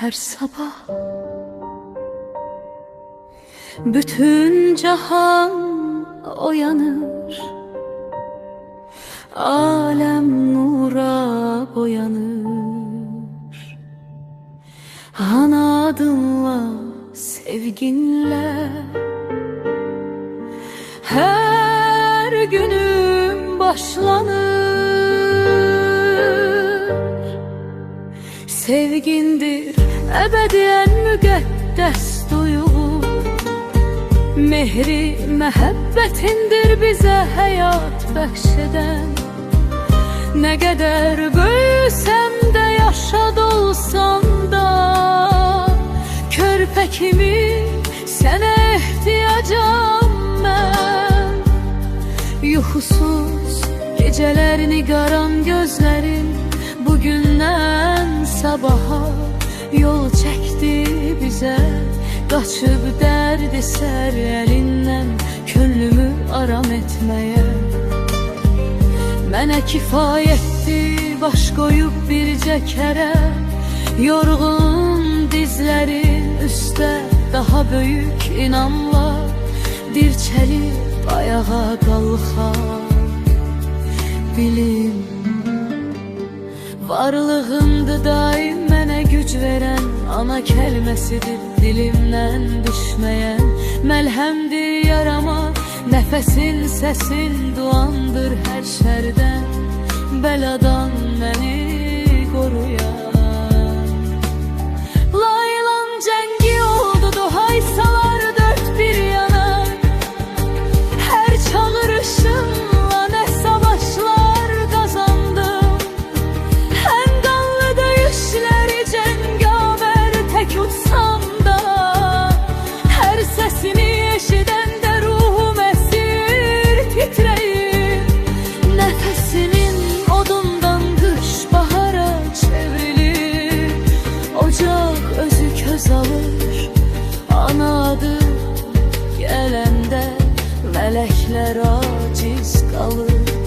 her sabah. Bütün cahan uyanır, alem nura boyanır. Anadınla, sevginle her günüm başlanır. Sevgindir ebediyen müqəddəs duyğu, mehri məhəbbətindir bizə həyat bəxş edən. Nə qədər böyüsəm də, yaşad olsam da, körpə kimi sənə ehtiyacam mən. Yuxusuz gecələrini qaran gözlərin bugündən sabaha yol çəkdi bizə. Qaçıb dərdi sər əlindən könlümü aram etməyə. Mənə kifayətdir baş qoyub bircə kərə, yorğun dizlərin üstə daha böyük inamla dirçəlib ayağa qalxar. Bilim varlığındır daim mənə güc verən, ana kəlməsidir dilimdən düşməyən. Məlhəmdir yarama, nəfəsin, səsin duandır hər şərdən, bəladan məni qoruyan. Laylan cəngi oldu, duhay salar dörd bir yana, hər çağırışımla nə savaşlar qazandım. Ən qanlı döyüşləri cəngavər tək utsam da, hər səsini eşidəndə ruhum əsir titrəyir. Nəfəsinin odundan qış bahara çevrilir, ocaq özü köz alır, ana adı gələndə mələklər aciz qalır.